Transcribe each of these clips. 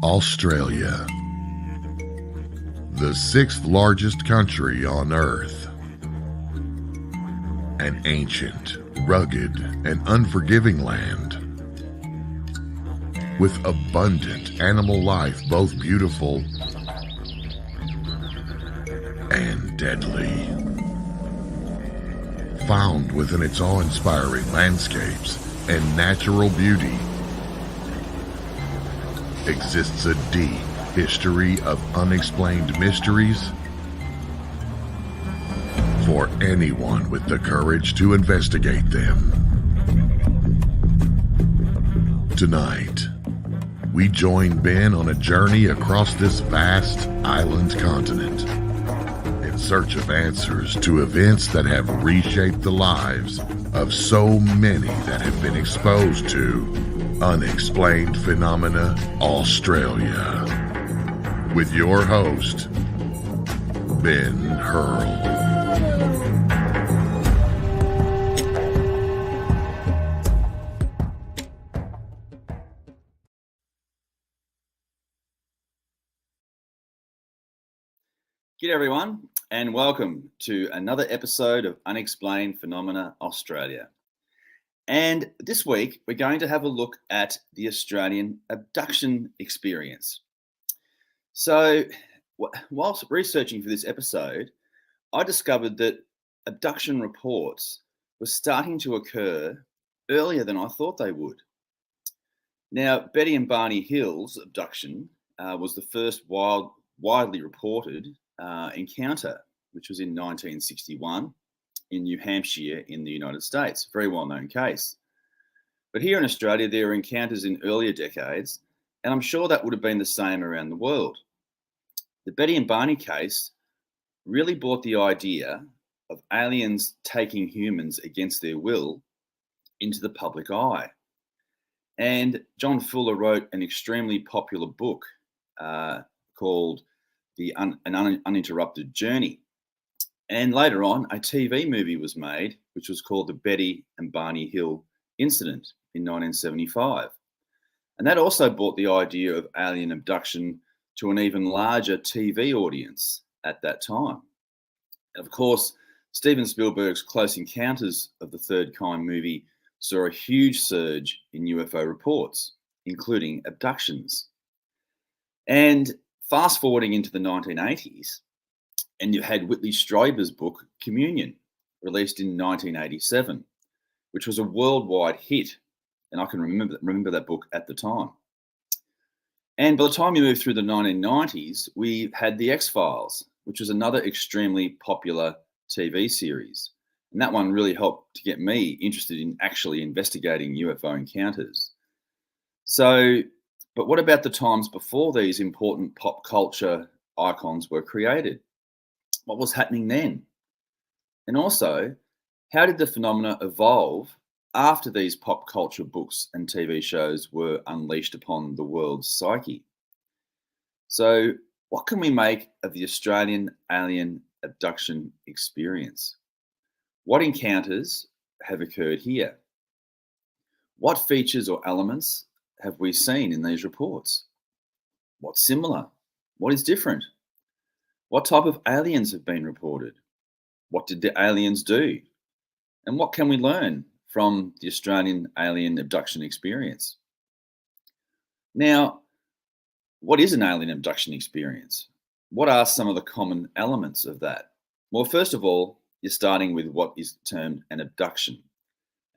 Australia, the sixth largest country on Earth. An ancient, rugged, and unforgiving land with abundant animal life, both beautiful and deadly. Found within its awe-inspiring landscapes and natural beauty exists a deep history of unexplained mysteries for anyone with the courage to investigate them. Tonight, we join Ben on a journey across this vast island continent in search of answers to events that have reshaped the lives of so many that have been exposed to Unexplained Phenomena Australia, with your host, Ben Hurl. G'day everyone, and welcome to another episode of Unexplained Phenomena Australia. And this week, we're going to have a look at the Australian abduction experience. So, whilst researching for this episode, I discovered that abduction reports were starting to occur earlier than I thought they would. Now, Betty and Barney Hill's abduction was the first widely reported encounter, which was in 1961 in New Hampshire in the United States. Very well-known case. But here in Australia, there are encounters in earlier decades, and I'm sure that would have been the same around the world. The Betty and Barney case really brought the idea of aliens taking humans against their will into the public eye. And John Fuller wrote an extremely popular book called An Uninterrupted Journey. And later on, a TV movie was made, which was called The Betty and Barney Hill Incident in 1975. And that also brought the idea of alien abduction to an even larger TV audience at that time. And of course, Steven Spielberg's Close Encounters of the Third Kind movie saw a huge surge in UFO reports, including abductions. And fast forwarding into the 1980s, and you had Whitley Strieber's book, Communion, released in 1987, which was a worldwide hit. And I can remember that book at the time. And by the time you moved through the 1990s, we had The X-Files, which was another extremely popular TV series. And that one really helped to get me interested in actually investigating UFO encounters. But what about the times before these important pop culture icons were created? What was happening then? And also, how did the phenomena evolve after these pop culture books and TV shows were unleashed upon the world's psyche? So, what can we make of the Australian alien abduction experience? What encounters have occurred here? What features or elements have we seen in these reports? What's similar? What is different? What type of aliens have been reported? What did the aliens do? And what can we learn from the Australian alien abduction experience? Now, what is an alien abduction experience? What are some of the common elements of that? Well, first of all, you're starting with what is termed an abduction.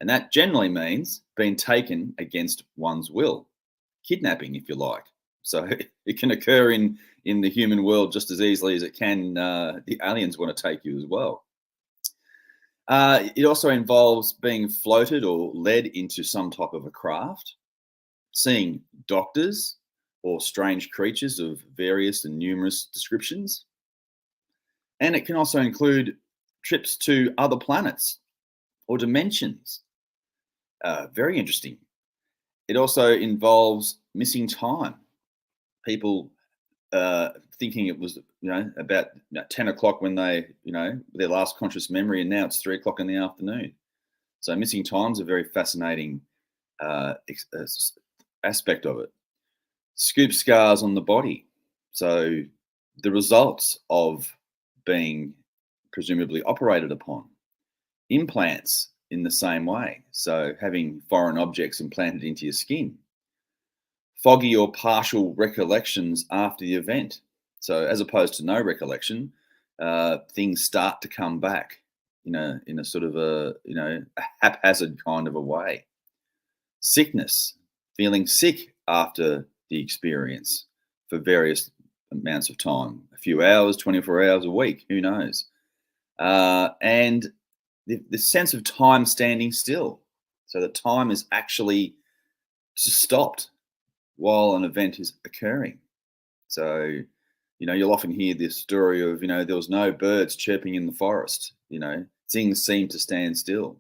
And that generally means being taken against one's will, kidnapping, if you like. So it can occur in the human world just as easily as it can. The aliens want to take you as well. It also involves being floated or led into some type of a craft, seeing doctors or strange creatures of various and numerous descriptions. And it can also include trips to other planets or dimensions. Very interesting. It also involves missing time. People thinking it was, about 10 o'clock when they, their last conscious memory, and now it's 3 o'clock in the afternoon. So missing time's a very fascinating aspect of it. scoop scars on the body. So the results of being presumably operated upon. Implants in the same way. So having foreign objects implanted into your skin. Foggy or partial recollections after the event. So as opposed to no recollection, things start to come back in a sort of a haphazard kind of a way. Sickness, feeling sick after the experience for various amounts of time, a few hours, 24 hours, a week, who knows? And the sense of time standing still, so that time is actually stopped while an event is occurring. So, you'll often hear this story of, there was no birds chirping in the forest, things seem to stand still.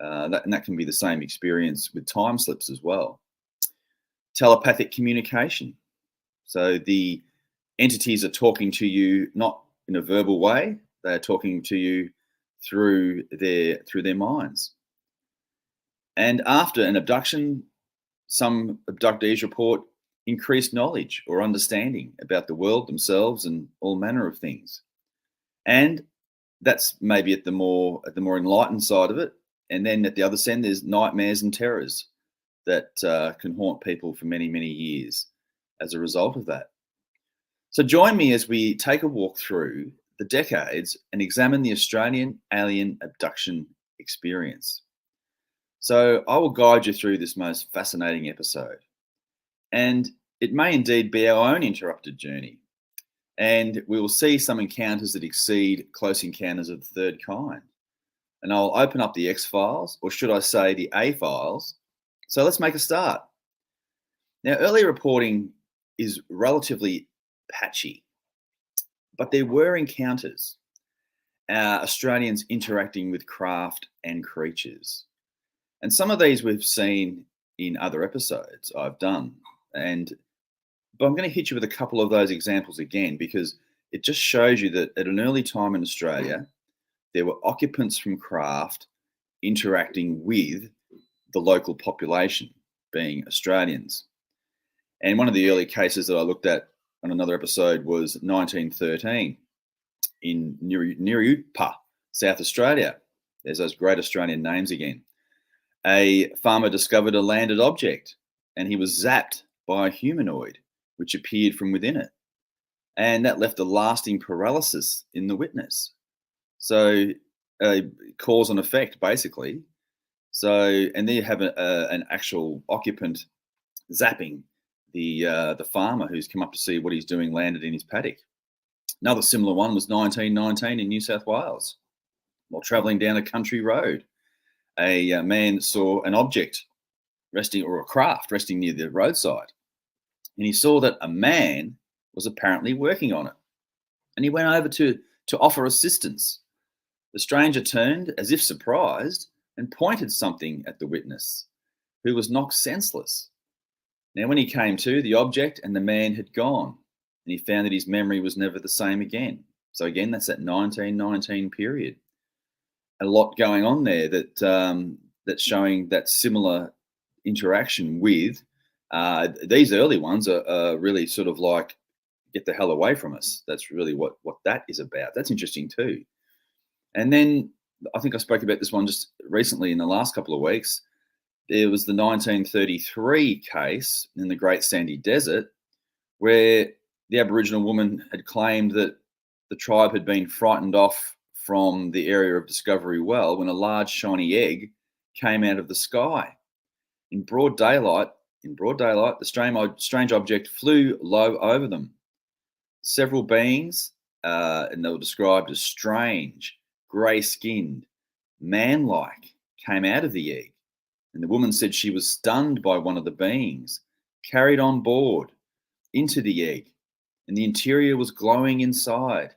And that can be the same experience with time slips as well. Telepathic communication. So the entities are talking to you not in a verbal way, they are talking to you through their minds. And after an abduction, some abductees report increased knowledge or understanding about the world, themselves, and all manner of things. And that's maybe at the more enlightened side of it. And then at the other end, there's nightmares and terrors that can haunt people for many, many years as a result of that. So join me as we take a walk through the decades and examine the Australian alien abduction experience. So I will guide you through this most fascinating episode. And it may indeed be our own interrupted journey. And we will see some encounters that exceed close encounters of the third kind. And I'll open up the X-Files, or should I say the A-Files. So let's make a start. Now, early reporting is relatively patchy, but there were encounters, Australians interacting with craft and creatures. And some of these we've seen in other episodes I've done. But I'm going to hit you with a couple of those examples again, because it just shows you that at an early time in Australia, there were occupants from craft interacting with the local population, being Australians. And one of the early cases that I looked at on another episode was 1913 in near UPA, South Australia. There's those great Australian names again. A farmer discovered a landed object and he was zapped by a humanoid which appeared from within it. And that left a lasting paralysis in the witness. So cause and effect, basically. So, and there you have an actual occupant zapping the farmer who's come up to see what he's doing landed in his paddock. Another similar one was 1919 in New South Wales. While travelling down a country road, a man saw an object resting, or a craft resting near the roadside. And he saw that a man was apparently working on it. And he went over to offer assistance. The stranger turned, as if surprised, and pointed something at the witness, who was knocked senseless. Now, when he came to, the object and the man had gone, and he found that his memory was never the same again. So again, that's that 1919 period. A lot going on there that's showing that similar interaction with these early ones are really sort of like, get the hell away from us. That's really what that is about. That's interesting too. And then I think I spoke about this one just recently in the last couple of weeks. There was the 1933 case in the Great Sandy Desert where the Aboriginal woman had claimed that the tribe had been frightened off from the area of Discovery Well when a large shiny egg came out of the sky. In broad daylight, the strange object flew low over them. Several beings, and they were described as strange, grey-skinned, man-like, came out of the egg. And the woman said she was stunned by one of the beings, carried on board into the egg, and the interior was glowing inside.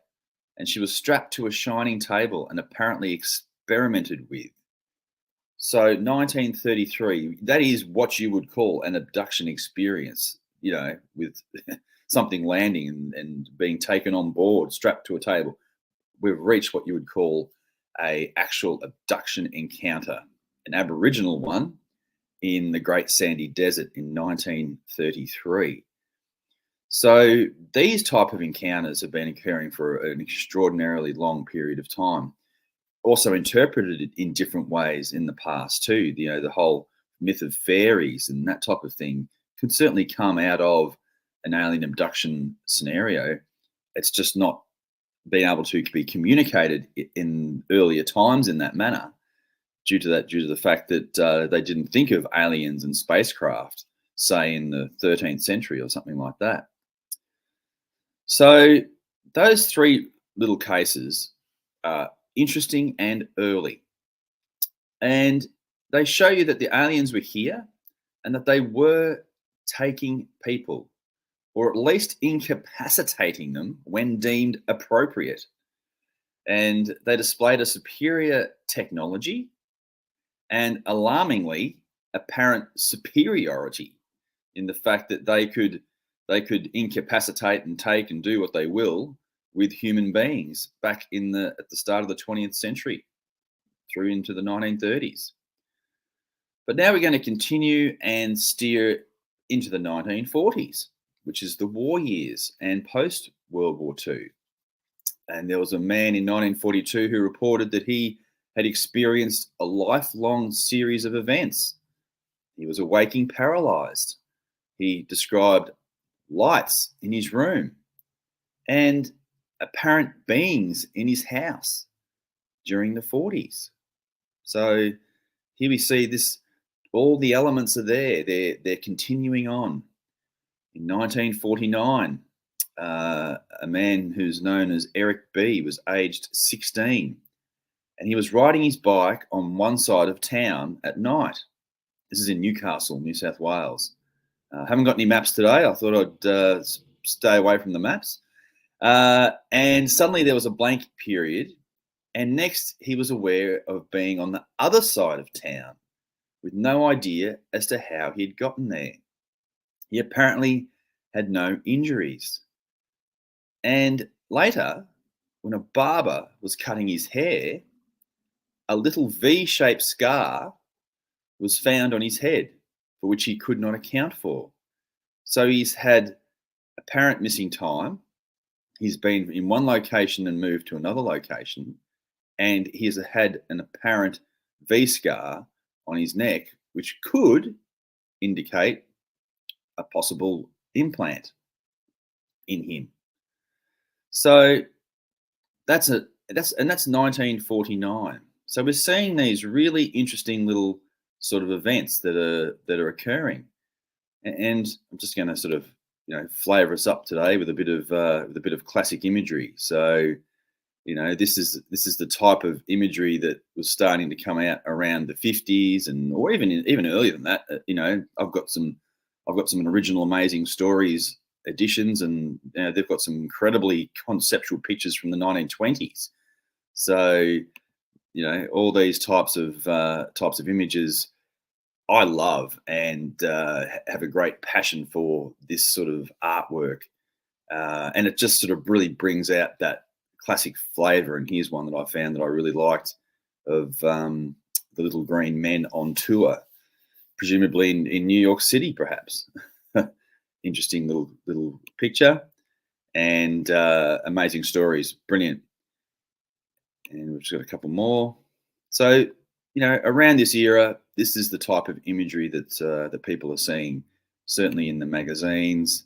And she was strapped to a shining table and apparently experimented with. So 1933, that is what you would call an abduction experience, with something landing and being taken on board, strapped to a table. We've reached what you would call a actual abduction encounter, an Aboriginal one in the Great Sandy Desert in 1933. So these type of encounters have been occurring for an extraordinarily long period of time. Also interpreted in different ways in the past too. The whole myth of fairies and that type of thing could certainly come out of an alien abduction scenario. It's just not been able to be communicated in earlier times in that manner due to the fact that they didn't think of aliens and spacecraft, say in the 13th century or something like that. So those three little cases are interesting and early, and they show you that the aliens were here and that they were taking people, or at least incapacitating them when deemed appropriate. And they displayed a superior technology and alarmingly apparent superiority in the fact that they could incapacitate and take and do what they will with human beings back at the start of the 20th century through into the 1930s. But now we're going to continue and steer into the 1940s, which is the war years and post World War II. And there was a man in 1942 who reported that he had experienced a lifelong series of events. He was awaking paralyzed. He described lights in his room and apparent beings in his house during the 40s. So here we see this, all the elements are there. They're continuing on. In 1949, a man who's known as Eric B was aged 16, and he was riding his bike on one side of town at night. This is in Newcastle, New South Wales. Haven't got any maps today. I thought I'd stay away from the maps. And suddenly there was a blank period. And next he was aware of being on the other side of town with no idea as to how he'd gotten there. He apparently had no injuries. And later, when a barber was cutting his hair, a little V-shaped scar was found on his head, for which he could not account for. So he's had apparent missing time. He's been in one location and moved to another location, and he has had an apparent V scar on his neck, which could indicate a possible implant in him. So that's 1949. So we're seeing these really interesting little sort of events that are occurring, and I'm just going to sort of flavour us up today with a bit of classic imagery. So this is the type of imagery that was starting to come out around the 50s, and or even earlier than that. I've got some original amazing stories editions, and they've got some incredibly conceptual pictures from the 1920s. So all these types of images I love, and have a great passion for this sort of artwork, and it just sort of really brings out that classic flavour. And here's one that I found that I really liked, of the little green men on tour, presumably in New York City, perhaps. Interesting little picture, and amazing stories, brilliant. And we've just got a couple more. So around this era, this is the type of imagery that people are seeing, certainly in the magazines,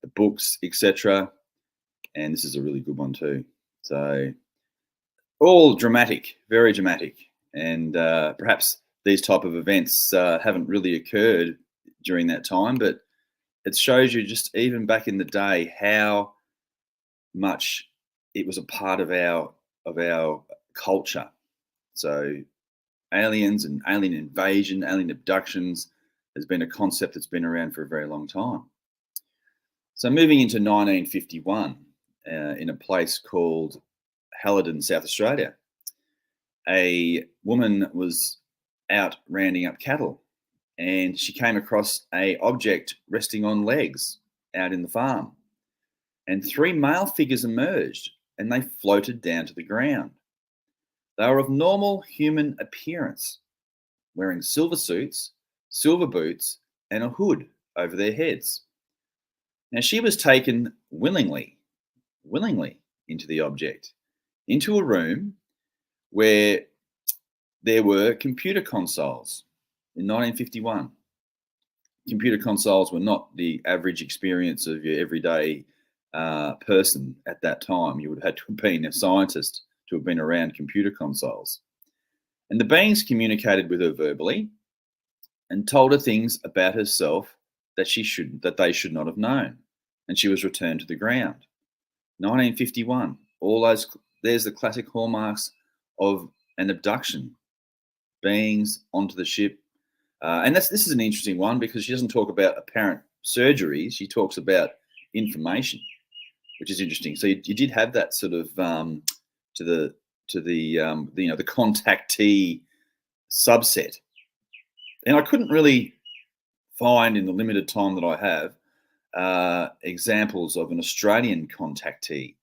the books, etc. And this is a really good one too. So all dramatic, very dramatic, and perhaps these type of events haven't really occurred during that time, but it shows you just even back in the day how much it was a part of our culture. So aliens and alien invasion, alien abductions has been a concept that's been around for a very long time. So moving into 1951, in a place called Halladon, South Australia, a woman was out rounding up cattle, and she came across a object resting on legs out in the farm, and three male figures emerged, and they floated down to the ground. They were of normal human appearance, wearing silver suits, silver boots, and a hood over their heads. Now, she was taken willingly into the object, into a room where there were computer consoles in 1951. Computer consoles were not the average experience of your everyday person at that time. You would have had to have been a scientist to have been around computer consoles. And the beings communicated with her verbally and told her things about herself that they should not have known. And she was returned to the ground. 1951. There's the classic hallmarks of an abduction. Beings onto the ship. And this is an interesting one because she doesn't talk about apparent surgery. She talks about information, which is interesting. So you did have that sort of to the contactee subset, and I couldn't really find in the limited time that I have examples of an Australian contactee.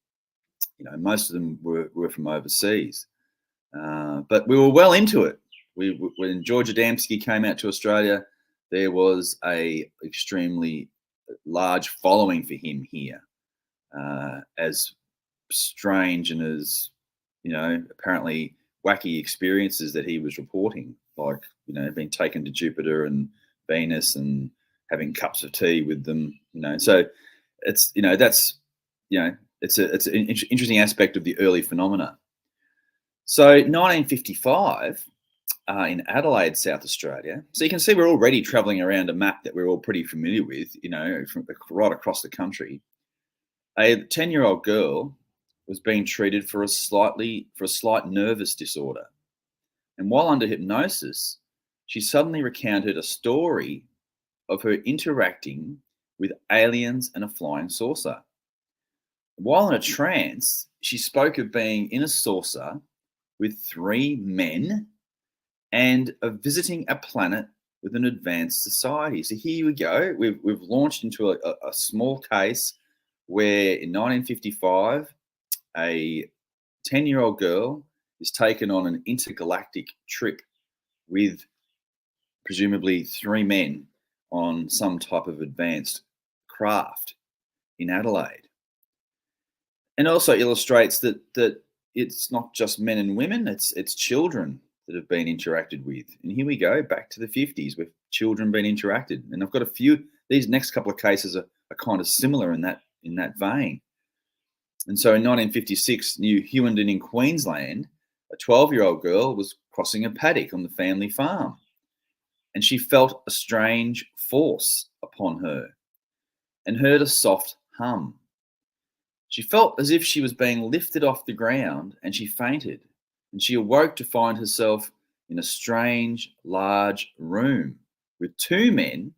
Most of them were from overseas, but we were well into it. When George Adamski came out to Australia, there was a extremely large following for him here, as strange and as apparently wacky experiences that he was reporting, like being taken to Jupiter and Venus and having cups of tea with them. So it's it's an interesting aspect of the early phenomena. So 1955. In Adelaide, South Australia. So you can see we're already travelling around a map that we're all pretty familiar with, from right across the country. A 10-year-old girl was being treated for a slight nervous disorder. And while under hypnosis, she suddenly recounted a story of her interacting with aliens and a flying saucer. While in a trance, she spoke of being in a saucer with 3 men and of visiting a planet with an advanced society. So here we go. We've launched into a small case where in 1955, a 10-year-old girl is taken on an intergalactic trip with presumably 3 men on some type of advanced craft in Adelaide. And also illustrates that it's not just men and women, it's children that have been interacted with. And here we go, back to the 50s with children being interacted. And I've got a few, these next couple of cases are kind of similar in that vein. And so in 1956, New Hughenden in Queensland, a 12-year-old girl was crossing a paddock on the family farm. And she felt a strange force upon her and heard a soft hum. She felt as if she was being lifted off the ground and she fainted. And she awoke to find herself in a strange, large room with 2 men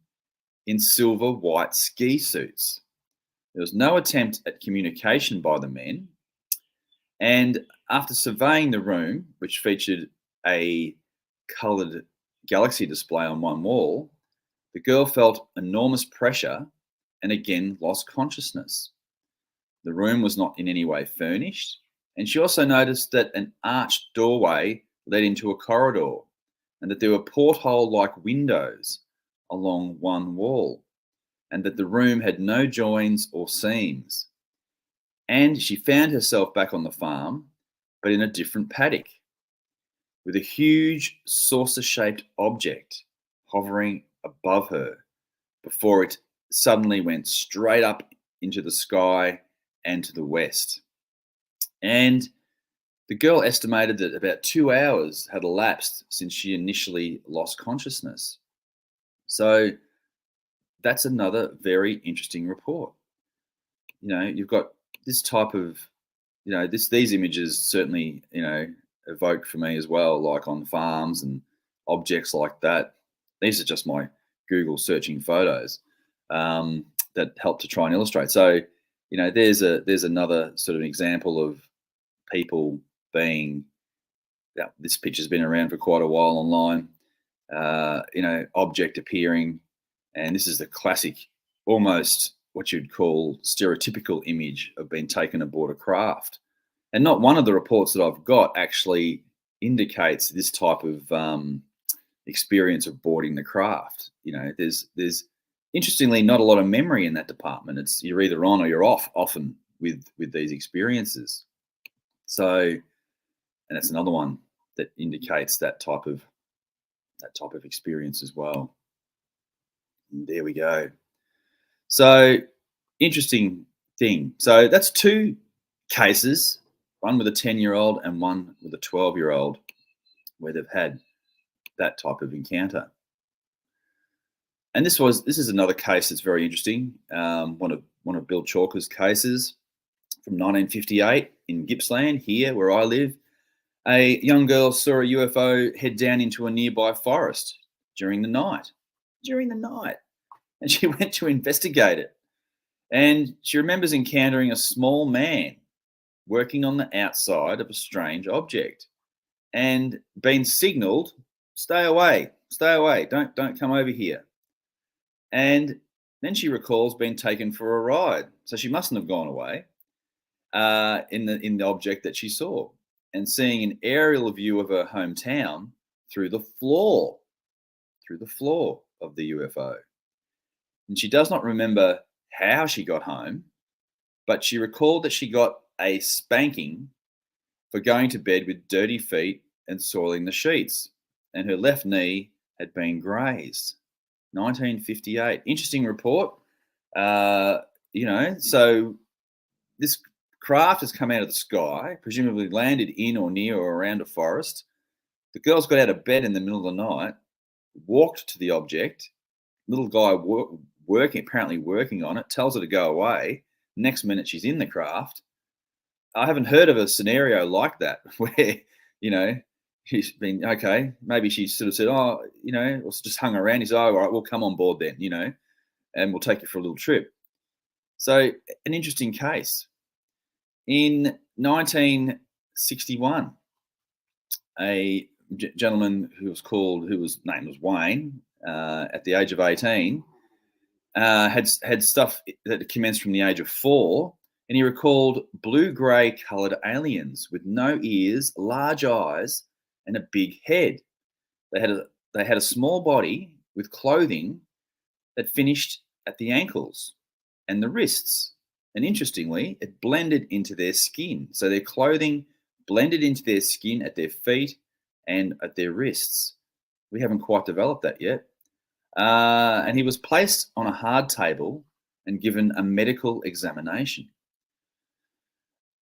in silver white ski suits. There was no attempt at communication by the men. And after surveying the room, which featured a coloured galaxy display on one wall, the girl felt enormous pressure and again lost consciousness. The room was not in any way furnished. And she also noticed that an arched doorway led into a corridor and that there were porthole-like windows along one wall and that the room had no joins or seams. And she found herself back on the farm, but in a different paddock with a huge saucer-shaped object hovering above her before it suddenly went straight up into the sky and to the west. And the girl estimated that about 2 hours had elapsed since she initially lost consciousness. So that's another very interesting report. You've got this type of, these images certainly, evoke for me as well, like on farms and objects like that. These are just my Google searching photos that help to try and illustrate. So, there's another sort of example of people being, this picture's been around for quite a while online, object appearing. And this is the classic, almost what you'd call stereotypical image of being taken aboard a craft. And not one of the reports that I've got actually indicates this type of experience of boarding the craft. There's Interestingly, not a lot of memory in that department. It's you're either on or you're off often with these experiences. So, and that's another one that indicates that type of experience as well. And there we go. So, interesting thing. So that's two cases, one with a 10-year-old and one with a 12-year-old, where they've had that type of encounter. And this is another case that's very interesting. One of Bill Chalker's cases from 1958 in Gippsland, here where I live. A young girl saw a UFO head down into a nearby forest during the night. And she went to investigate it. And she remembers encountering a small man working on the outside of a strange object and being signaled, stay away, don't come over here. And then she recalls being taken for a ride. So she mustn't have gone away in the object that she saw, and seeing an aerial view of her hometown through the floor of the UFO. And she does not remember how she got home, but she recalled that she got a spanking for going to bed with dirty feet and soiling the sheets, and her left knee had been grazed. 1958. Interesting report. So this craft has come out of the sky, presumably landed in or near or around a forest. The girl's got out of bed in the middle of the night, walked to the object. Little guy apparently working on it, tells her to go away. Next minute, she's in the craft. I haven't heard of a scenario like that where, she's been, okay, maybe she sort of said, or just hung around. He said, oh, all right, we'll come on board then, and we'll take you for a little trip. So an interesting case. In 1961, a gentleman whose name was Wayne, at the age of 18, had stuff that commenced from the age of 4, and he recalled blue-grey coloured aliens with no ears, large eyes, and a big head. They had a small body with clothing that finished at the ankles and the wrists. And interestingly, it blended into their skin. So their clothing blended into their skin at their feet and at their wrists. We haven't quite developed that yet. And he was placed on a hard table and given a medical examination.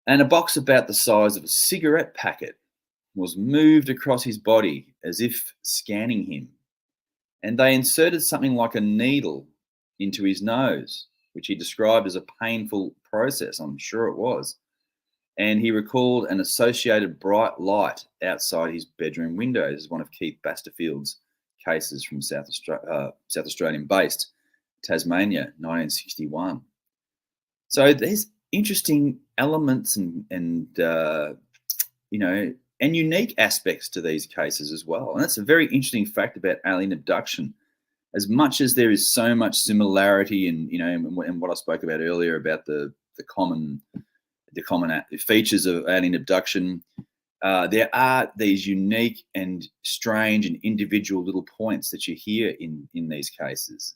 And a box about the size of a cigarette packet was moved across his body as if scanning him. And they inserted something like a needle into his nose, which he described as a painful process. I'm sure it was. And he recalled an associated bright light outside his bedroom window. This is one of Keith Basterfield's cases from South Australian-based Tasmania, 1961. So there's interesting elements and unique aspects to these cases as well. And that's a very interesting fact about alien abduction. As much as there is so much similarity and what I spoke about earlier about the common features of alien abduction, there are these unique and strange and individual little points that you hear in these cases.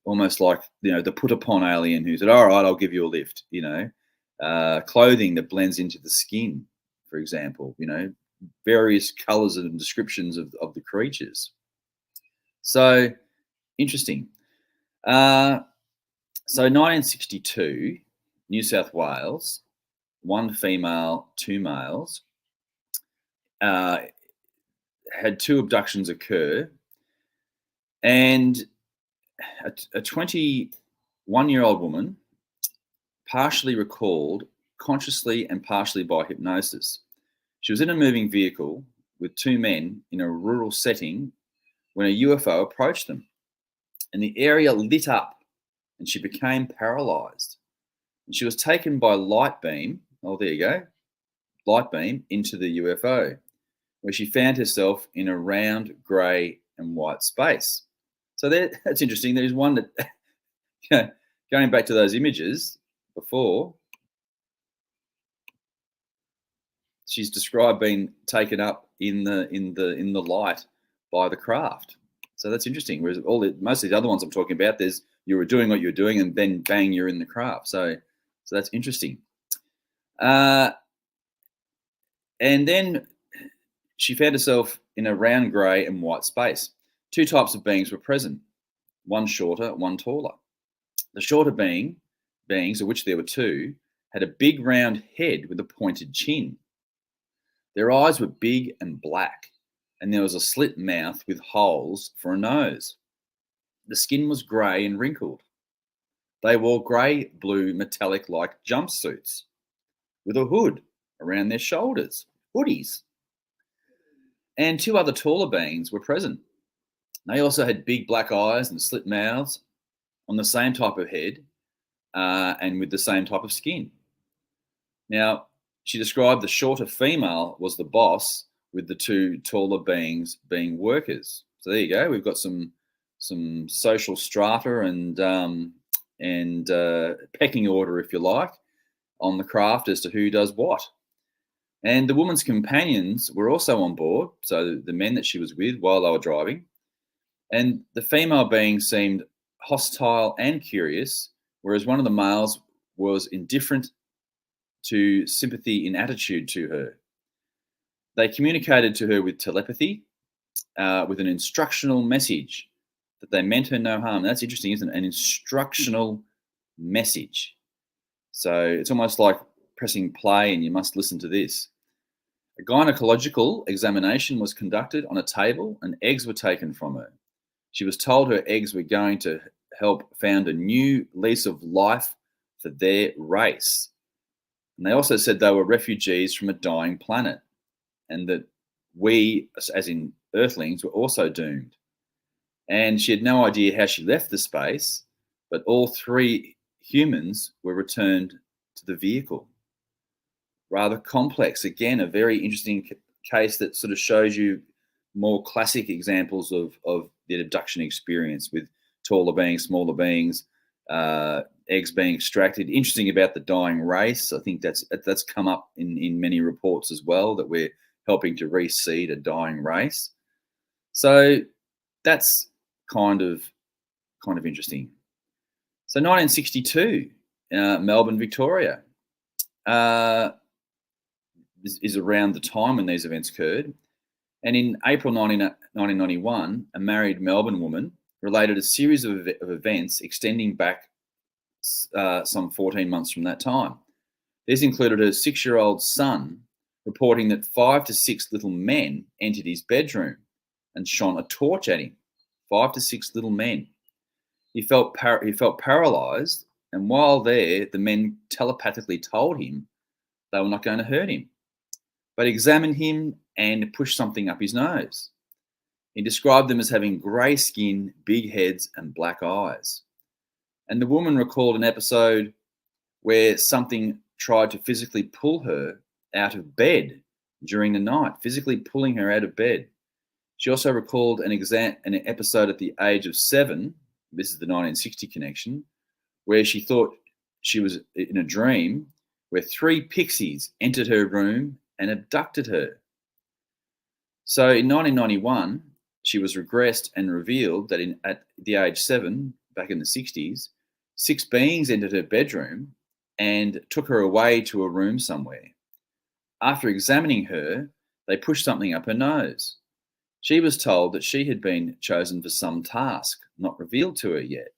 Almost like the put upon alien who said, "All right, I'll give you a lift." Clothing that blends into the skin, for example. Various colours and descriptions of the creatures. So interesting. So 1962, New South Wales, 1 female, 2 males, had 2 abductions occur, and a 21-year-old woman partially recalled, consciously and partially by hypnosis. She was in a moving vehicle with 2 men in a rural setting when a UFO approached them, and the area lit up and she became paralyzed. And she was taken by light beam, light beam into the UFO, where she found herself in a round grey and white space. So that's interesting. There's one that, going back to those images before, she's described being taken up in the light by the craft. So that's interesting. Whereas most of the other ones I'm talking about, there's you were doing what you're doing, and then bang, you're in the craft. So that's interesting. And then she found herself in a round grey and white space. Two types of beings were present, one shorter, one taller. The shorter beings, of which there were two, had a big round head with a pointed chin. Their eyes were big and black, and there was a slit mouth with holes for a nose. The skin was grey and wrinkled. They wore grey-blue metallic-like jumpsuits with a hood around their shoulders, hoodies. And two other taller beings were present. They also had big black eyes and slit mouths on the same type of head and with the same type of skin. Now, she described the shorter female was the boss, with the two taller beings being workers. So there you go. We've got some social strata and pecking order, if you like, on the craft as to who does what. And the woman's companions were also on board, so the men that she was with while they were driving. And the female being seemed hostile and curious, whereas one of the males was indifferent to sympathy in attitude to her. They communicated to her with telepathy, with an instructional message that they meant her no harm. That's interesting, isn't it? An instructional message. So it's almost like pressing play and you must listen to this. A gynecological examination was conducted on a table and eggs were taken from her. She was told her eggs were going to help found a new lease of life for their race. And they also said they were refugees from a dying planet and that we, as in Earthlings, were also doomed. And she had no idea how she left the space, but all three humans were returned to the vehicle. Rather complex. Again, a very interesting case that sort of shows you more classic examples of the abduction experience with taller beings, smaller beings, eggs being extracted. Interesting about the dying race. I think that's come up in many reports as well, that we're helping to reseed a dying race. So that's kind of interesting. So 1962, Melbourne, Victoria, is around the time when these events occurred. And in April 1991, a married Melbourne woman related a series of events extending back some 14 months from that time. These included her 6-year-old son reporting that 5 to 6 little men entered his bedroom and shone a torch at him. 5 to 6 little men. He felt paralyzed, and while there, the men telepathically told him they were not going to hurt him, but examined him and pushed something up his nose. He described them as having grey skin, big heads, and black eyes. And the woman recalled an episode where something tried to physically pull her out of bed during the night, physically pulling her out of bed. She also recalled an episode at the age of 7, this is the 1960 connection, where she thought she was in a dream where 3 pixies entered her room and abducted her. So in 1991, she was regressed and revealed that at the age 7, back in the 60s, 6 beings entered her bedroom and took her away to a room somewhere. After examining her, they pushed something up her nose. She was told that she had been chosen for some task not revealed to her yet,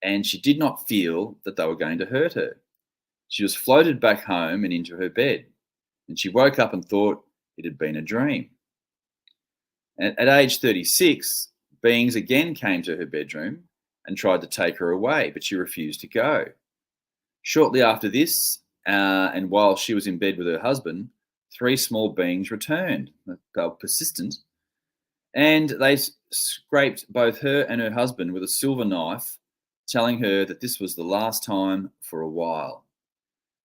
and she did not feel that they were going to hurt her. She was floated back home and into her bed, and she woke up and thought it had been a dream. At age 36, beings again came to her bedroom and tried to take her away, but she refused to go. Shortly after this, and while she was in bed with her husband, 3 small beings returned. They were persistent, and they scraped both her and her husband with a silver knife, telling her that this was the last time for a while.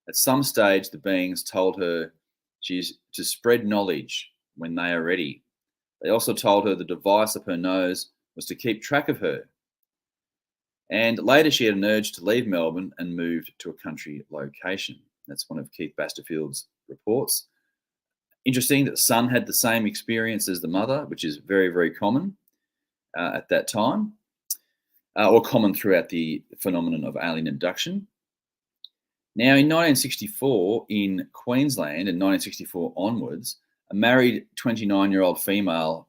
At some stage, the beings told her she's to spread knowledge when they are ready. They also told her the device up her nose was to keep track of her. And later she had an urge to leave Melbourne and moved to a country location. That's one of Keith Basterfield's reports. Interesting that the son had the same experience as the mother, which is very, very common. at that time, or common throughout the phenomenon of alien abduction. Now, in 1964 in Queensland and 1964 onwards, a married 29-year-old female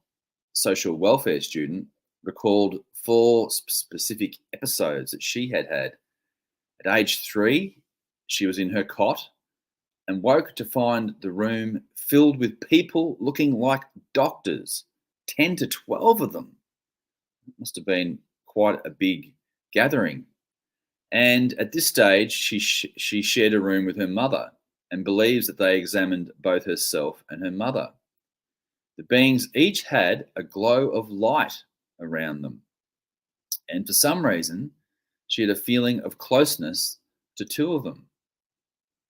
social welfare student recalled 4 specific episodes that she had had. At age 3, she was in her cot and woke to find the room filled with people looking like doctors, 10 to 12 of them. It must have been quite a big gathering. And at this stage, she shared a room with her mother and believes that they examined both herself and her mother. The beings each had a glow of light around them. And for some reason, she had a feeling of closeness to 2 of them.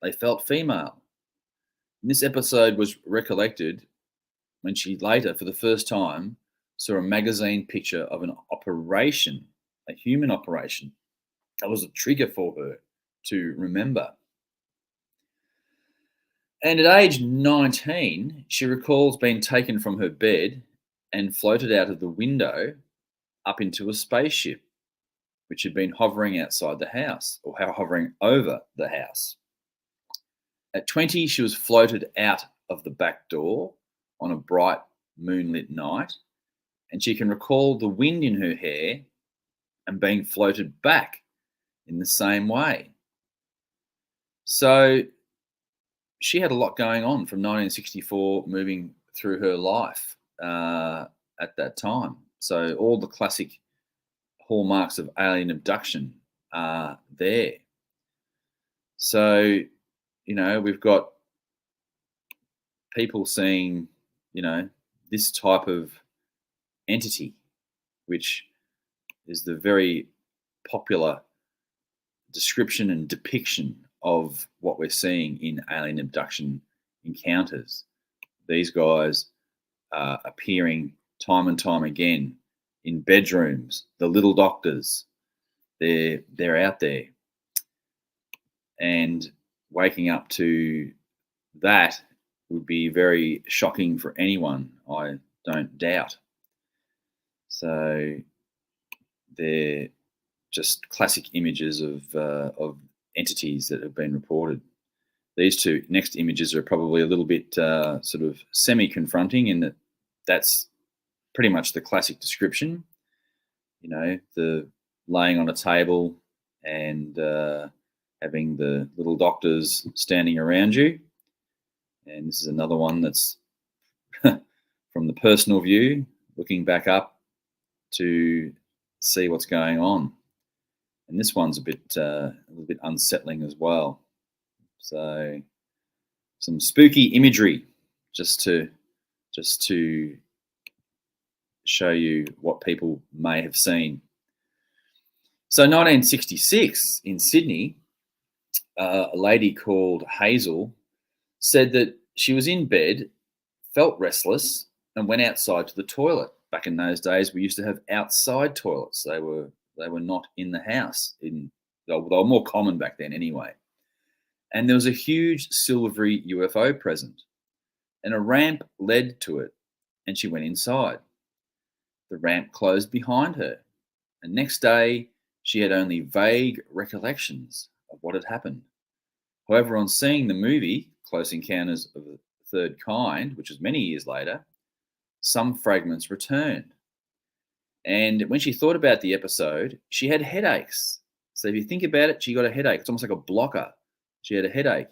They felt female. And this episode was recollected when she later, for the first time, saw a magazine picture of an operation, a human operation. That was a trigger for her to remember. And at age 19, she recalls being taken from her bed and floated out of the window up into a spaceship, which had been hovering outside the house, or hovering over the house. At 20, she was floated out of the back door on a bright moonlit night, and she can recall the wind in her hair and being floated back in the same way. So she had a lot going on from 1964 moving through her life at that time. So all the classic hallmarks of alien abduction are there. So, we've got people seeing, this type of entity, which is the very popular description and depiction of what we're seeing in alien abduction encounters. These guys are appearing time and time again in bedrooms, the little doctors. They're out there. And waking up to that would be very shocking for anyone, I don't doubt. So they're just classic images of entities that have been reported. These 2 next images are probably a little bit sort of semi-confronting in that that's pretty much the classic description. The laying on a table and having the little doctors standing around you. And this is another one that's from the personal view, looking back up to see what's going on. And this one's a little bit unsettling as well. So some spooky imagery just to show you what people may have seen. So 1966 in Sydney, a lady called Hazel said that she was in bed, felt restless, and went outside to the toilet. Back in those days, we used to have outside toilets. They were not in the house. They were more common back then anyway. And there was a huge silvery UFO present, and a ramp led to it, and she went inside. The ramp closed behind her, and next day she had only vague recollections of what had happened. However, on seeing the movie Close Encounters of the Third Kind, which was many years later, some fragments returned. And when she thought about the episode, she had headaches. So if you think about it, she got a headache. It's almost like a blocker. She had a headache.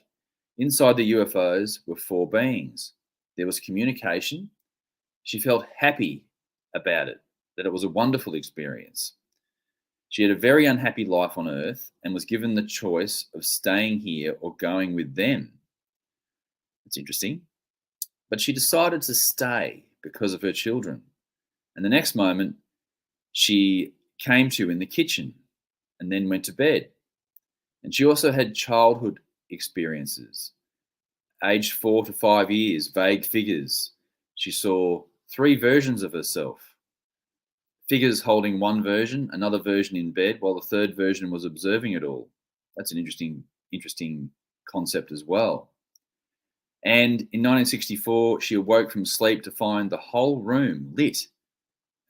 Inside the UFOs were 4 beings. There was communication. She felt happy about it, that it was a wonderful experience. She had a very unhappy life on Earth and was given the choice of staying here or going with them. It's interesting. But she decided to stay because of her children. And the next moment, she came to in the kitchen and then went to bed. And she also had childhood experiences. Aged 4 to 5 years, vague figures. She saw 3 versions of herself. Figures holding one version, another version in bed, while the third version was observing it all. That's an interesting concept as well. And in 1964, she awoke from sleep to find the whole room lit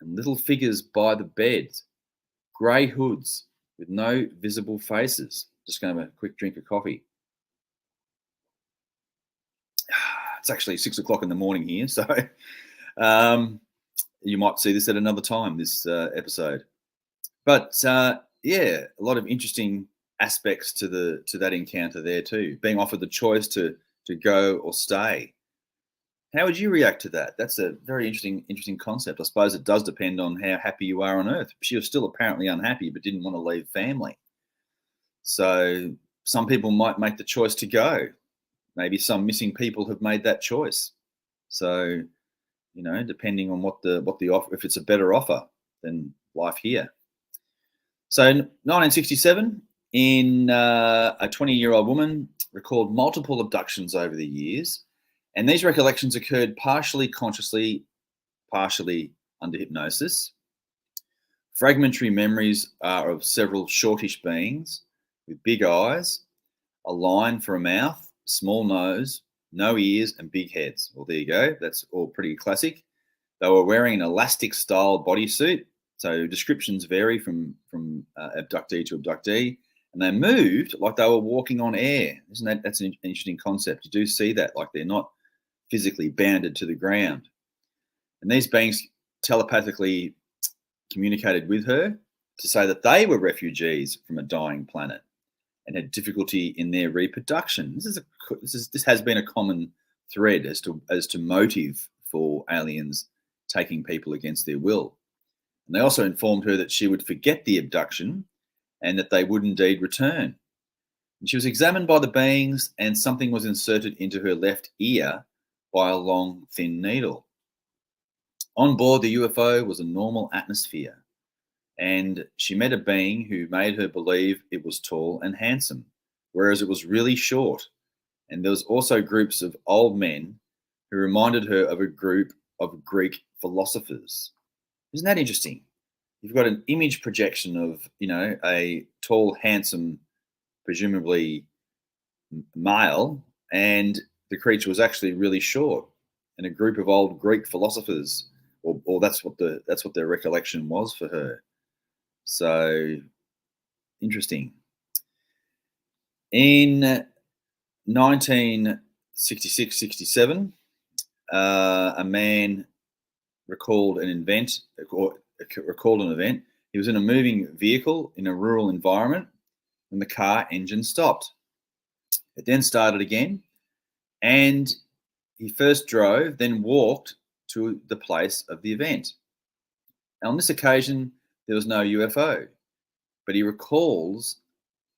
and little figures by the bed, grey hoods with no visible faces. Just going to have a quick drink of coffee. It's actually 6 o'clock in the morning here, so you might see this at another time, this episode. But yeah, a lot of interesting aspects to that encounter there too. Being offered the choice to go or stay. How would you react to that? That's a very interesting concept. I suppose it does depend on how happy you are on Earth. She was still apparently unhappy, but didn't want to leave family. So some people might make the choice to go. Maybe some missing people have made that choice. So, you know, depending on what the offer, if it's a better offer than life here. So, in 1967, a 20-year-old woman recalled multiple abductions over the years, and these recollections occurred partially consciously, partially under hypnosis. Fragmentary memories are of several shortish beings with big eyes, a line for a mouth, small nose, no ears, and big heads. Well, there you go. That's all pretty classic. They were wearing an elastic-style bodysuit, so descriptions vary from abductee to abductee, and they moved like they were walking on air. That's an interesting concept. You do see that, like they're not physically bounded to the ground. And these beings telepathically communicated with her to say that they were refugees from a dying planet and had difficulty in their reproduction. This has been a common thread as to motive for aliens taking people against their will. And they also informed her that she would forget the abduction and that they would indeed return. And she was examined by the beings, and something was inserted into her left ear by a long, thin needle. On board the UFO was a normal atmosphere, and she met a being who made her believe it was tall and handsome, whereas it was really short. And there was also groups of old men who reminded her of a group of Greek philosophers. Isn't that interesting? You've got an image projection of, you know, a tall, handsome, presumably male, and the creature was actually really short, and a group of old Greek philosophers, or that's what their recollection was for her. So interesting. In 1966-67, a man recalled an event. He was in a moving vehicle in a rural environment when the car engine stopped. It then started again, and he first drove, then walked to the place of the event. And on this occasion, there was no UFO, but he recalls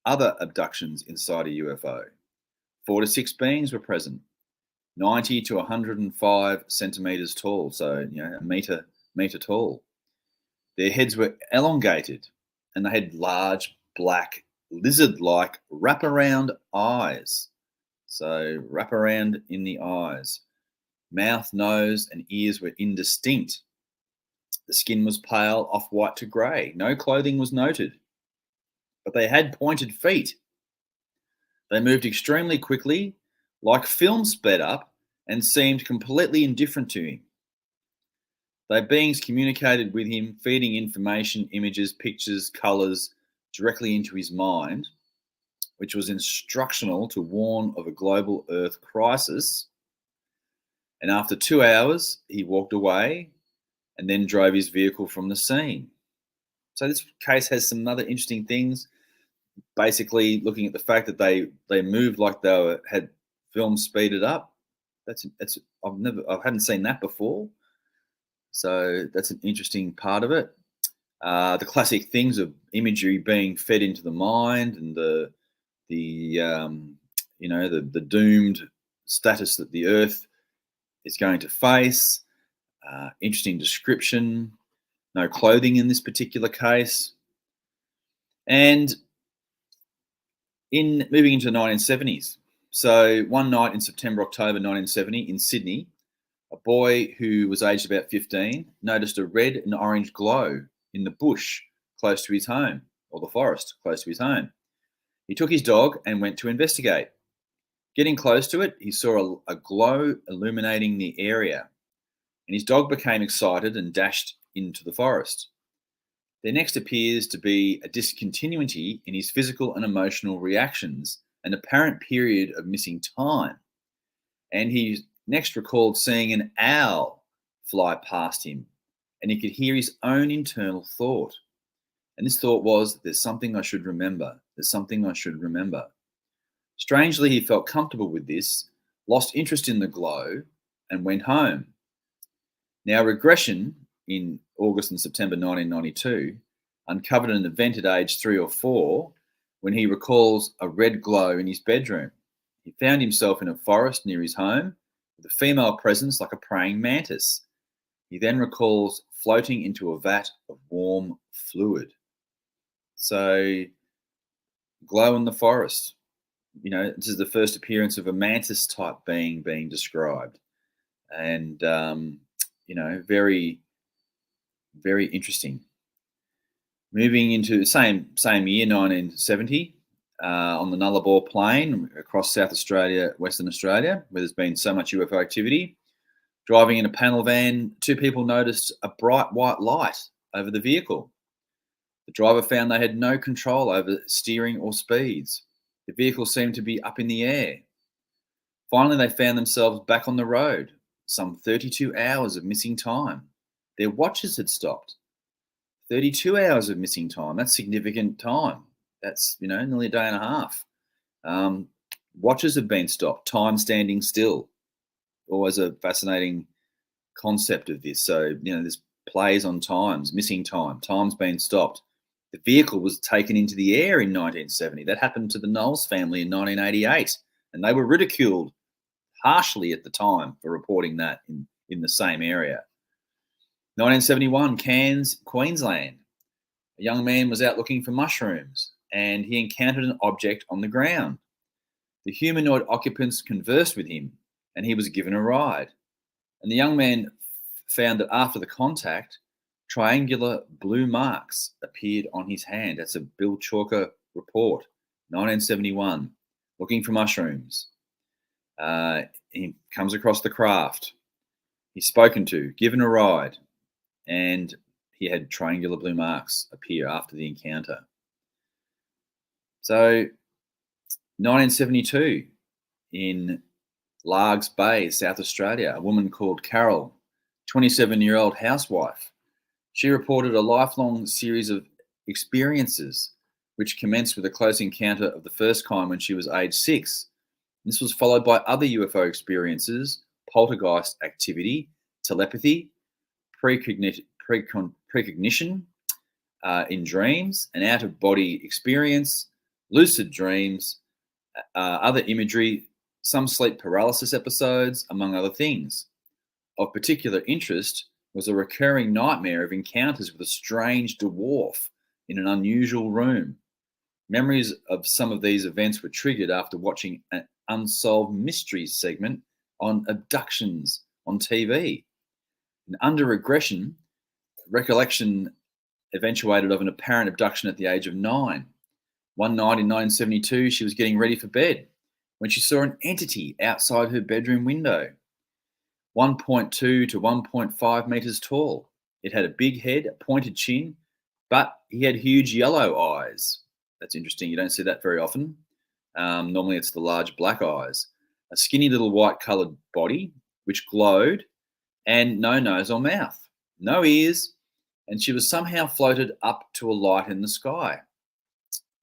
other abductions inside a UFO. 4 to 6 beings were present, 90 to 105 centimeters tall, so a meter tall. Their heads were elongated, and they had large, black, lizard-like wraparound eyes. So wraparound in the eyes. Mouth, nose, and ears were indistinct. The skin was pale, off-white to grey. No clothing was noted, but they had pointed feet. They moved extremely quickly, like film sped up, and seemed completely indifferent to him. Their beings communicated with him, feeding information, images, pictures, colours directly into his mind, which was instructional to warn of a global Earth crisis. And after 2 hours, he walked away and then drove his vehicle from the scene. So this case has some other interesting things, basically looking at the fact that they moved like they had film speeded up. I hadn't seen that before. So that's an interesting part of it. The classic things of imagery being fed into the mind, and the doomed status that the Earth is going to face. Interesting description. No clothing in this particular case. And moving into the 1970s. So one night in September, October 1970 in Sydney, a boy who was aged about 15 noticed a red and orange glow in the bush close to his home, or the forest close to his home. He took his dog and went to investigate. Getting close to it, he saw a glow illuminating the area, and his dog became excited and dashed into the forest. There next appears to be a discontinuity in his physical and emotional reactions, an apparent period of missing time. And he next recalled seeing an owl fly past him, and he could hear his own internal thought. And this thought was, there's something I should remember. There's something I should remember. Strangely, he felt comfortable with this, lost interest in the glow, and went home. Now, regression in August and September 1992 uncovered an event at age 3 or 4 when he recalls a red glow in his bedroom. He found himself in a forest near his home with a female presence like a praying mantis. He then recalls floating into a vat of warm fluid. So, glow in the forest. This is the first appearance of a mantis type being described. And, very, very interesting. Moving into the same year, 1970, on the Nullarbor Plain across South Australia, Western Australia, where there's been so much UFO activity. Driving in a panel van, 2 people noticed a bright white light over the vehicle. The driver found they had no control over steering or speeds. The vehicle seemed to be up in the air. Finally, they found themselves back on the road, some 32 hours of missing time. Their watches had stopped. 32 hours of missing time. That's significant time. That's, nearly a day and a half. Watches have been stopped, time standing still. Always a fascinating concept of this. So, there's plays on times, missing time. Time's been stopped. The vehicle was taken into the air in 1970. That happened to the Knowles family in 1988. And they were ridiculed harshly at the time for reporting that in the same area. 1971, Cairns, Queensland. A young man was out looking for mushrooms and he encountered an object on the ground. The humanoid occupants conversed with him and he was given a ride. And the young man found that after the contact, triangular blue marks appeared on his hand. That's a Bill Chalker report, 1971, looking for mushrooms. He comes across the craft. He's spoken to, given a ride, and he had triangular blue marks appear after the encounter. So, 1972, in Largs Bay, South Australia, a woman called Carol, 27-year-old housewife. She reported a lifelong series of experiences which commenced with a close encounter of the first kind when she was age 6. This was followed by other UFO experiences, poltergeist activity, telepathy, precognition in dreams, an out-of-body experience, lucid dreams, other imagery, some sleep paralysis episodes, among other things. Of particular interest was a recurring nightmare of encounters with a strange dwarf in an unusual room. Memories of some of these events were triggered after watching an Unsolved Mysteries segment on Abductions on TV. And under regression, recollection eventuated of an apparent abduction at the age of 9. One night in 1972, she was getting ready for bed when she saw an entity outside her bedroom window, 1.2 to 1.5 meters tall. It had a big head, a pointed chin, but he had huge yellow eyes. That's interesting. You don't see that very often. Normally it's the large black eyes. A skinny little white coloured body, which glowed, and no nose or mouth, no ears, and she was somehow floated up to a light in the sky,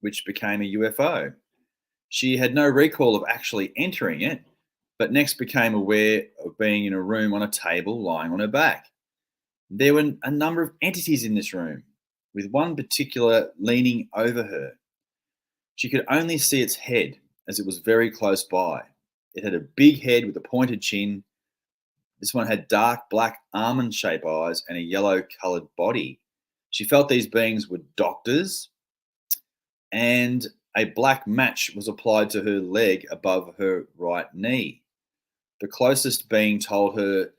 which became a UFO. She had no recall of actually entering it, but next became aware of being in a room on a table lying on her back. There were a number of entities in this room, with one particular leaning over her. She could only see its head as it was very close by. It had a big head with a pointed chin. This one had dark black almond-shaped eyes and a yellow-coloured body. She felt these beings were doctors, and a black match was applied to her leg above her right knee. The closest being told her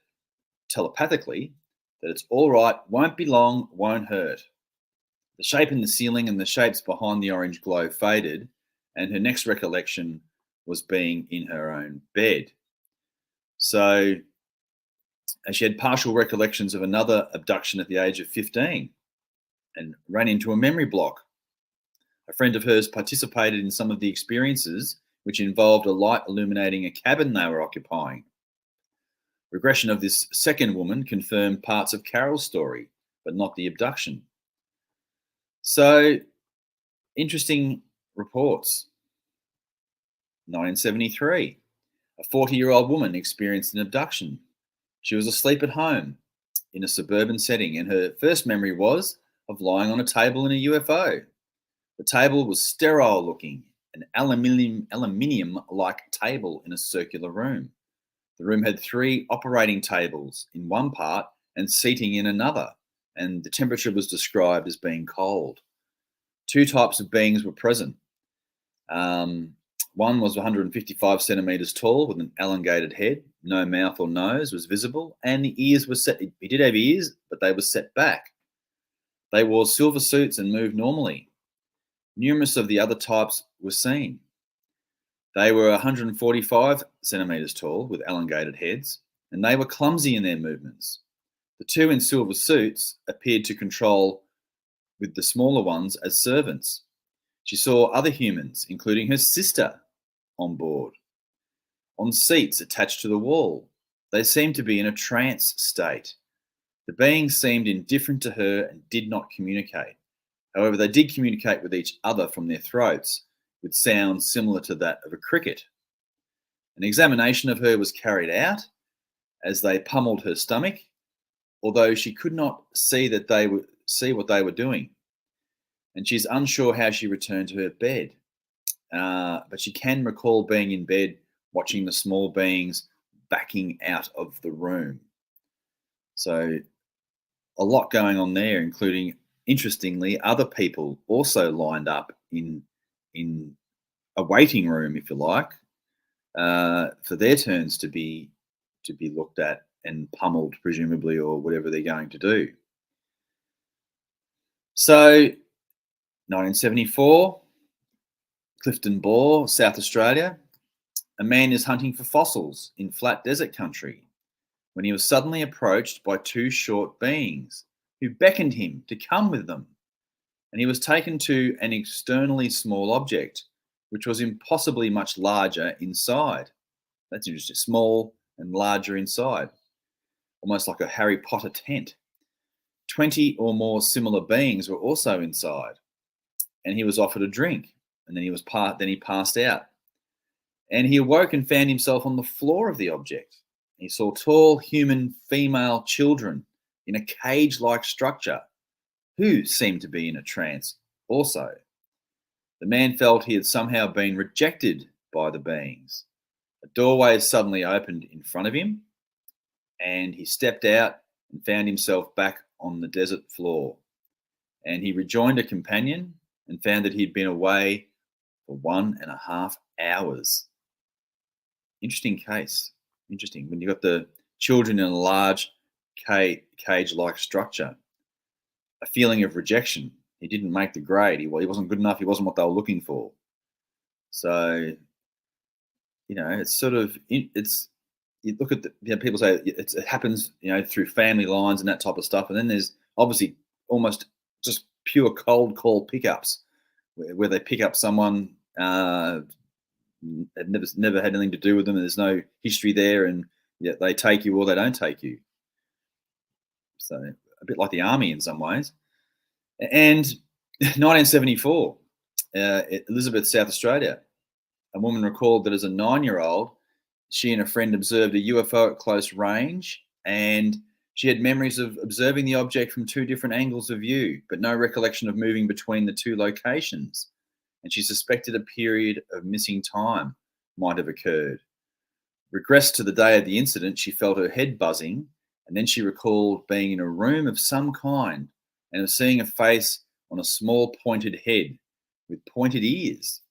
telepathically that it's all right, won't be long, won't hurt. The shape in the ceiling and the shapes behind the orange glow faded, and her next recollection was being in her own bed. So And she had partial recollections of another abduction at the age of 15 and ran into a memory block. A friend of hers participated in some of the experiences, which involved a light illuminating a cabin they were occupying. Regression of this second woman confirmed parts of Carol's story, but not the abduction. So, interesting reports. 1973, a 40-year-old woman experienced an abduction. She was asleep at home in a suburban setting, and her first memory was of lying on a table in a UFO. The table was sterile looking, an aluminium-like table in a circular room. The room had 3 operating tables in one part and seating in another, and the temperature was described as being cold. 2 types of beings were present. One was 155 centimeters tall with an elongated head, no mouth or nose was visible, and the ears were set. He did have ears, but they were set back. They wore silver suits and moved normally. Numerous of the other types were seen. They were 145 centimeters tall with elongated heads, and they were clumsy in their movements. The 2 in silver suits appeared to control with the smaller ones as servants. She saw other humans, including her sister, on board, on seats attached to the wall. They seemed to be in a trance state. The beings seemed indifferent to her and did not communicate. However, they did communicate with each other from their throats, with sounds similar to that of a cricket. An examination of her was carried out as they pummeled her stomach, although she could not see what they were doing. And she's unsure how she returned to her bed. But she can recall being in bed, watching the small beings backing out of the room. So a lot going on there, including, interestingly, other people also lined up in a waiting room, if you like, for their turns to be looked at and pummeled, presumably, or whatever they're going to do. So, 1974, Clifton Bore, South Australia. A man is hunting for fossils in flat desert country when he was suddenly approached by 2 short beings who beckoned him to come with them. And he was taken to an externally small object, which was impossibly much larger inside. That's interesting. Small and larger inside, almost like a Harry Potter tent. 20 or more similar beings were also inside, and he was offered a drink, and then he passed out. And he awoke and found himself on the floor of the object. He saw tall human female children in a cage-like structure who seemed to be in a trance also. The man felt he had somehow been rejected by the beings. A doorway suddenly opened in front of him, and he stepped out and found himself back on the desert floor. And he rejoined a companion and found that he'd been away for 1.5 hours. Interesting case. Interesting. When you've got the children in a large cage-like structure, a feeling of rejection. He didn't make the grade. He wasn't good enough. He wasn't what they were looking for. So, it's sort of, you look at people say it happens, through family lines and that type of stuff. And then there's obviously almost just pure cold call pickups where they pick up someone that never had anything to do with them, and there's no history there, and yet they take you or they don't take you. So a bit like the army in some ways. And 1974, Elizabeth, South Australia, a woman recalled that as a 9-year-old, she and a friend observed a UFO at close range, and she had memories of observing the object from 2 different angles of view, but no recollection of moving between the 2 locations. And she suspected a period of missing time might have occurred. Regressed to the day of the incident, she felt her head buzzing, and then she recalled being in a room of some kind and of seeing a face on a small pointed head with pointed ears.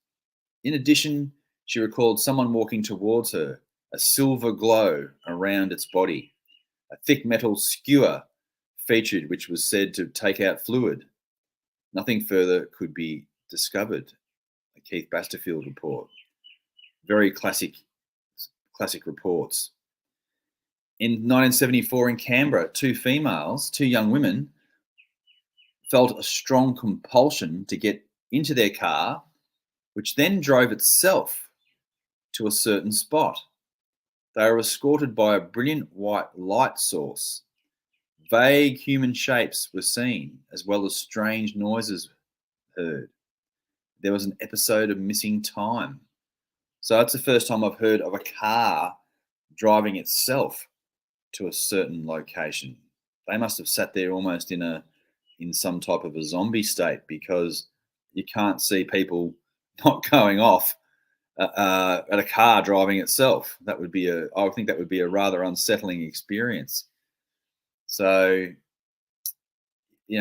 In addition, she recalled someone walking towards her, a silver glow around its body. A thick metal skewer featured, which was said to take out fluid. Nothing further could be discovered. A Keith Basterfield report. Very classic reports. In 1974 in Canberra, two young women, felt a strong compulsion to get into their car, which then drove itself to a certain spot. They were escorted by a brilliant white light source. Vague human shapes were seen, as well as strange noises heard. There was an episode of missing time. So that's the first time I've heard of a car driving itself to a certain location. They must have sat there almost in some type of a zombie state, because you can't see people not going off at a car driving itself. I think that would be a rather unsettling experience. So,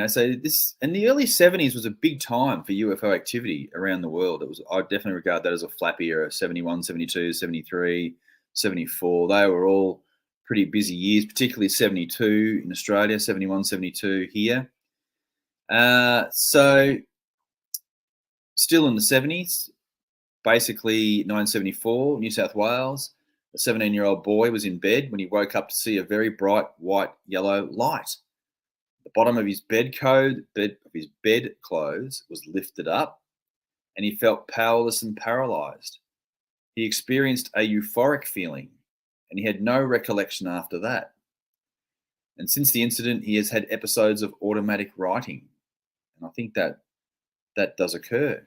so this in the early 70s was a big time for UFO activity around the world. I definitely regard that as a flap era. 71, 72, 73, 74. They were all pretty busy years, particularly 72 in Australia, 71, 72 here. So still in the 70s, basically 1974, New South Wales, a 17-year-old boy was in bed when he woke up to see a very bright white yellow light. The bottom of his bed clothes was lifted up, and he felt powerless and paralyzed. He experienced a euphoric feeling, and he had no recollection after that. And since the incident, he has had episodes of automatic writing. And I think that does occur.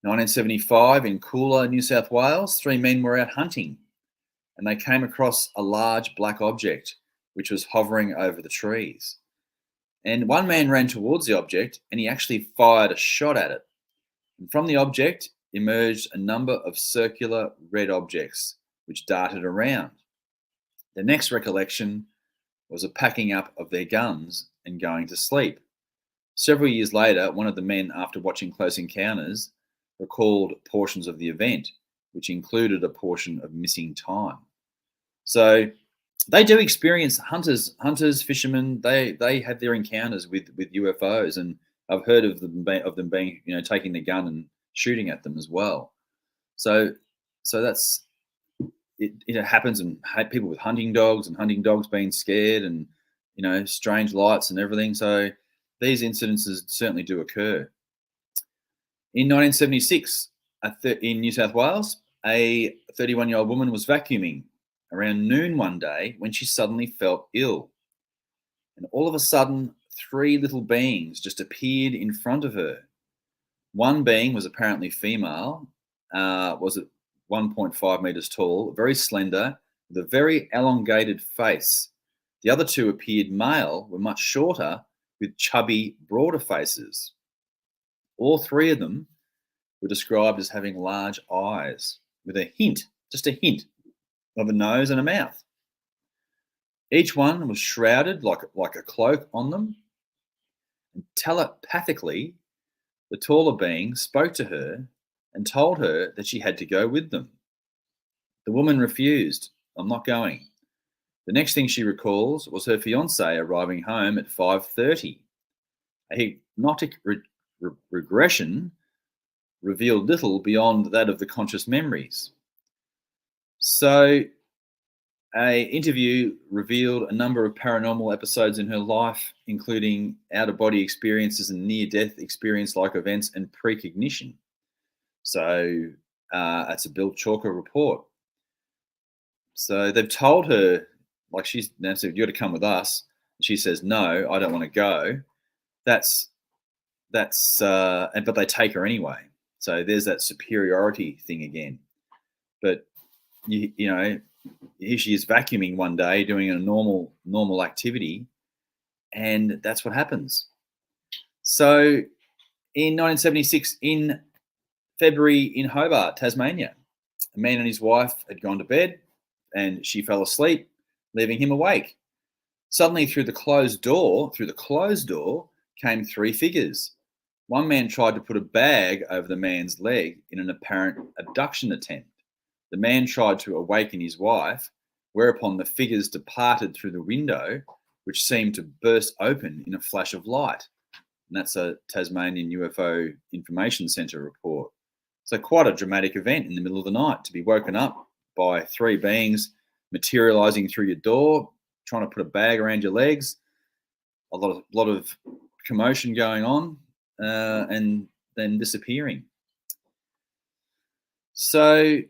1975 in Coolah, New South Wales, 3 men were out hunting, and they came across a large black object which was hovering over the trees. And one man ran towards the object, and he actually fired a shot at it. And from the object emerged a number of circular red objects which darted around. The next recollection was a packing up of their guns and going to sleep. Several years later, one of the men, after watching Close Encounters, recalled portions of the event, which included a portion of missing time. So they do experience hunters, fishermen. They have their encounters with UFOs, and I've heard of them being, taking the gun and shooting at them as well. So that's it. It happens, and people with hunting dogs being scared, and strange lights and everything. So these incidences certainly do occur. In 1976, in New South Wales, a 31-year-old woman was vacuuming around noon one day when she suddenly felt ill. And all of a sudden, 3 little beings just appeared in front of her. One being was apparently female, was at 1.5 meters tall, very slender, with a very elongated face. The other 2 appeared male, were much shorter, with chubby, broader faces. All 3 of them were described as having large eyes, with just a hint, of a nose and a mouth. Each one was shrouded like a cloak on them. And telepathically, the taller being spoke to her and told her that she had to go with them. The woman refused. "I'm not going." The next thing she recalls was her fiancé arriving home at 5:30. A hypnotic regression revealed little beyond that of the conscious memories. So, an interview revealed a number of paranormal episodes in her life, including out-of-body experiences and near-death experience-like events and precognition. So, that's a Bill Chalker report. So they've told her, like, she's now said, "You got to come with us." She says, "No, I don't want to go." But they take her anyway. So there's that superiority thing again. But here she is vacuuming one day, doing a normal activity, and that's what happens. So in 1976, in February, in Hobart, Tasmania, a man and his wife had gone to bed, and she fell asleep, leaving him awake. Suddenly, through the closed door, came 3 figures. One man tried to put a bag over the man's leg in an apparent abduction attempt. The man tried to awaken his wife, whereupon the figures departed through the window, which seemed to burst open in a flash of light. And that's a Tasmanian UFO Information Centre report. So quite a dramatic event in the middle of the night, to be woken up by 3 beings materializing through your door, trying to put a bag around your legs, a lot of commotion going on, and then disappearing. So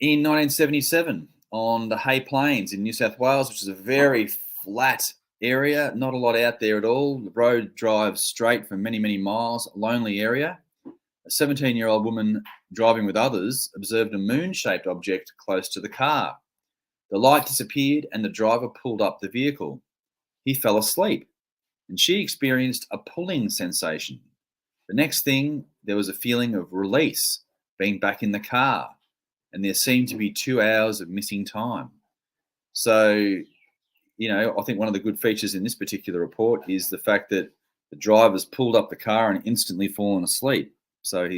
in 1977, on the Hay Plains in New South Wales, which is a very flat area, not a lot out there at all. The road drives straight for many, many miles, a lonely area. A 17-year-old woman driving with others observed a moon-shaped object close to the car. The light disappeared and the driver pulled up the vehicle. He fell asleep and she experienced a pulling sensation. The next thing, there was a feeling of release, being back in the car, and there seemed to be 2 hours of missing time. So, I think one of the good features in this particular report is the fact that the driver's pulled up the car and instantly fallen asleep. So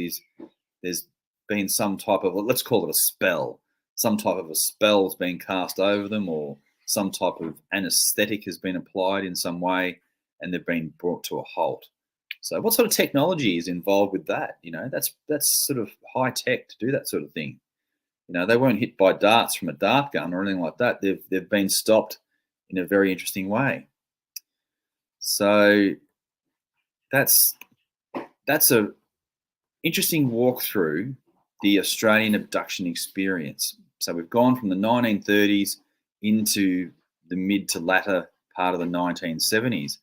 there's been some type of, let's call it a spell, some type of a spell has been cast over them, or some type of anesthetic has been applied in some way, and they've been brought to a halt. So what sort of technology is involved with that? That's sort of high tech to do that sort of thing. They weren't hit by darts from a dart gun or anything like that. They've been stopped in a very interesting way. So that's a interesting walk through the Australian abduction experience. So we've gone from the 1930s into the mid to latter part of the 1970s.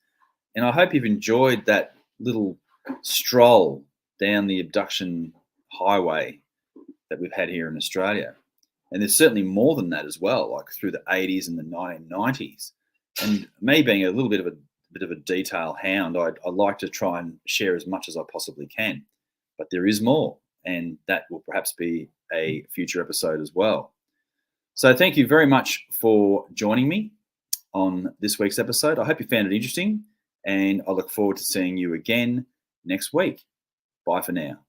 And I hope you've enjoyed that little stroll down the abduction highway that we've had here in Australia. And there's certainly more than that as well, like through the 80s and the 1990s. And me being a little bit of a detail hound, I like to try and share as much as I possibly can. But there is more, and that will perhaps be a future episode as well. So thank you very much for joining me on this week's episode. I hope you found it interesting, and I look forward to seeing you again next week. Bye for now.